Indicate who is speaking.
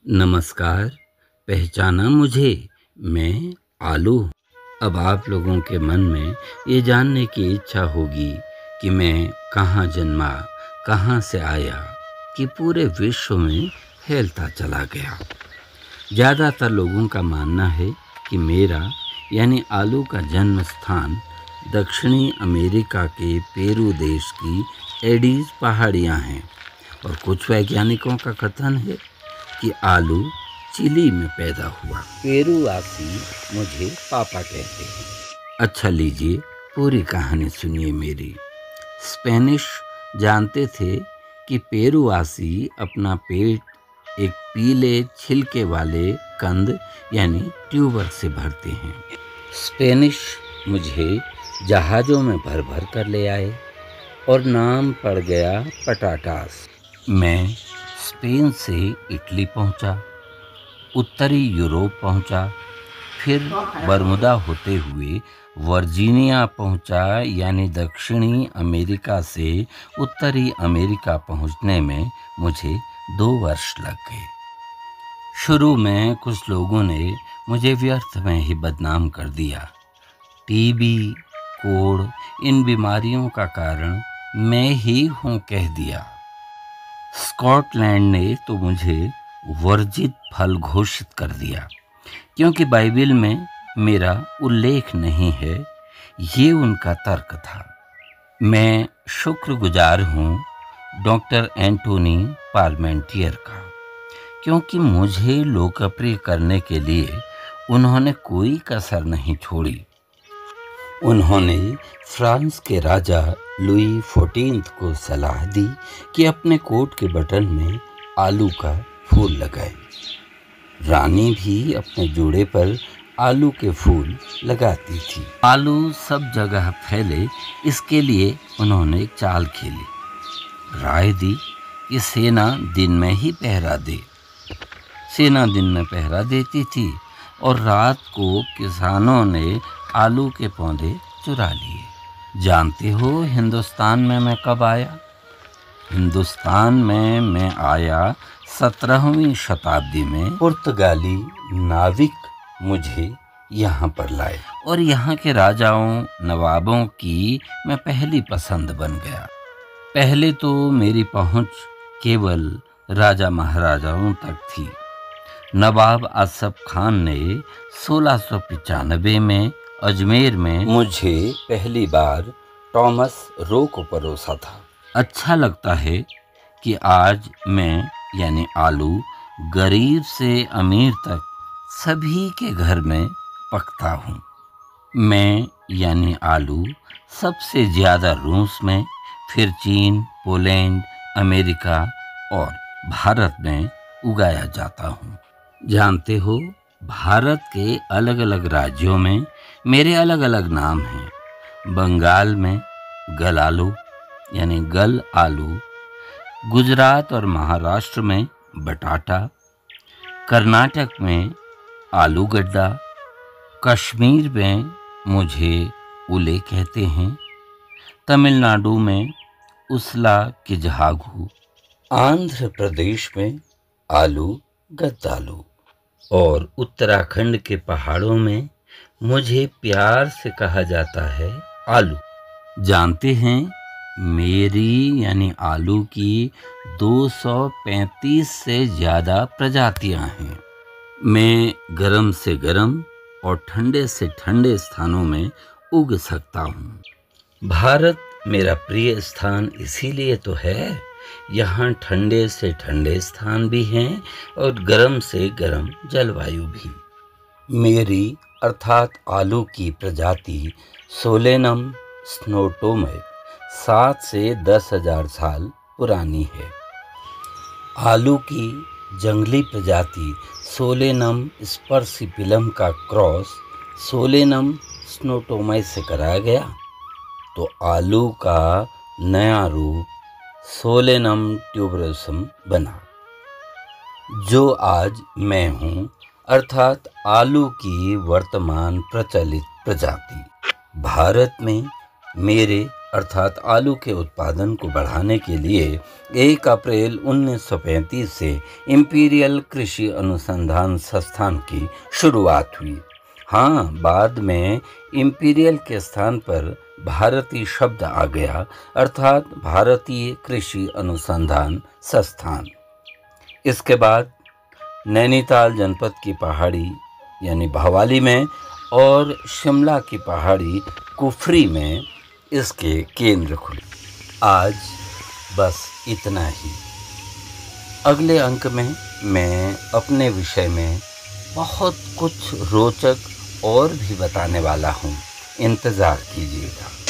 Speaker 1: नमस्कार। पहचाना मुझे? मैं आलू। अब आप लोगों के मन में ये जानने की इच्छा होगी कि मैं कहाँ जन्मा, कहाँ से आया, कि पूरे विश्व में फैलता चला गया। ज़्यादातर लोगों का मानना है कि मेरा यानी आलू का जन्म स्थान दक्षिणी अमेरिका के पेरू देश की एडीज पहाड़ियाँ हैं, और कुछ वैज्ञानिकों का कथन है कि आलू चिली में पैदा हुआ। पेरूवासी मुझे पापा कहते हैं। अच्छा, लीजिए पूरी कहानी सुनिए मेरी। स्पेनिश जानते थे कि पेरूवासी अपना पेट एक पीले छिलके वाले कंद यानी ट्यूबर से भरते हैं। स्पेनिश मुझे जहाज़ों में भर भर कर ले आए और नाम पड़ गया पटाटास। मैं स्पेन से इटली पहुंचा, उत्तरी यूरोप पहुंचा, फिर बरमुदा होते हुए वर्जीनिया पहुंचा, यानी दक्षिणी अमेरिका से उत्तरी अमेरिका पहुंचने में मुझे 2 वर्ष लग गए। शुरू में कुछ लोगों ने मुझे व्यर्थ में ही बदनाम कर दिया। टीबी, कोढ़, इन बीमारियों का कारण मैं ही हूँ कह दिया। स्कॉटलैंड ने तो मुझे वर्जित फल घोषित कर दिया, क्योंकि बाइबिल में मेरा उल्लेख नहीं है। ये उनका तर्क था। मैं शुक्रगुजार हूँ डॉक्टर एंटोनी पार्मेंटियर का, क्योंकि मुझे लोकप्रिय करने के लिए उन्होंने कोई कसर नहीं छोड़ी। उन्होंने फ्रांस के राजा लुई 14 को सलाह दी कि अपने कोट के बटन में आलू का फूल लगाए। रानी भी अपने जोड़े पर आलू के फूल लगाती थी। आलू सब जगह फैले, इसके लिए उन्होंने एक चाल खेली। राय दी कि सेना दिन में ही पहरा दे। सेना दिन में पहरा देती थी और रात को किसानों ने आलू के पौधे चुरा लिए। जानते हो हिंदुस्तान में मैं कब आया? हिंदुस्तान में मैं आया 17वीं शताब्दी में। पुर्तगाली नाविक मुझे यहाँ पर लाए और यहाँ के राजाओं नवाबों की मैं पहली पसंद बन गया। पहले तो मेरी पहुँच केवल राजा महाराजाओं तक थी। नवाब आसफ खान ने 1695 में अजमेर में मुझे पहली बार टॉमस रो को परोसा था। अच्छा लगता है कि आज मैं यानी आलू गरीब से अमीर तक सभी के घर में पकता हूँ। मैं यानी आलू सबसे ज़्यादा रूस में, फिर चीन, पोलैंड, अमेरिका और भारत में उगाया जाता हूँ। जानते हो भारत के अलग अलग राज्यों में मेरे अलग अलग नाम हैं। बंगाल में गल आलू यानी गल आलू, गुजरात और महाराष्ट्र में बटाटा, कर्नाटक में आलू गड्ढा, कश्मीर में मुझे उले कहते हैं, तमिलनाडु में उसला किजहागू, आंध्र प्रदेश में आलू गद्दालू और उत्तराखंड के पहाड़ों में मुझे प्यार से कहा जाता है आलू। जानते हैं मेरी यानी आलू की 235 से ज़्यादा प्रजातियां हैं। मैं गर्म से गर्म और ठंडे से ठंडे स्थानों में उग सकता हूँ। भारत मेरा प्रिय स्थान इसीलिए तो है, यहाँ ठंडे से ठंडे स्थान भी हैं और गर्म से गर्म जलवायु भी। मेरी अर्थात आलू की प्रजाति सोलेनम स्नोटोमे 7 से 10,000 साल पुरानी है। आलू की जंगली प्रजाति सोलेनम स्पर्सिपिलम का क्रॉस सोलेनम स्नोटोमे से कराया गया, तो आलू का नया रूप सोलेनम ट्यूबरोसम बना, जो आज मैं हूँ, अर्थात आलू की वर्तमान प्रचलित प्रजाति। भारत में मेरे अर्थात आलू के उत्पादन को बढ़ाने के लिए 1 अप्रैल 1935 से इंपीरियल कृषि अनुसंधान संस्थान की शुरुआत हुई। हाँ, बाद में इंपीरियल के स्थान पर भारतीय शब्द आ गया, अर्थात भारतीय कृषि अनुसंधान संस्थान। इसके बाद नैनीताल जनपद की पहाड़ी यानी भवाली में और शिमला की पहाड़ी कुफरी में इसके केंद्र खुले। आज बस इतना ही। अगले अंक में मैं अपने विषय में बहुत कुछ रोचक और भी बताने वाला हूँ। इंतज़ार कीजिएगा।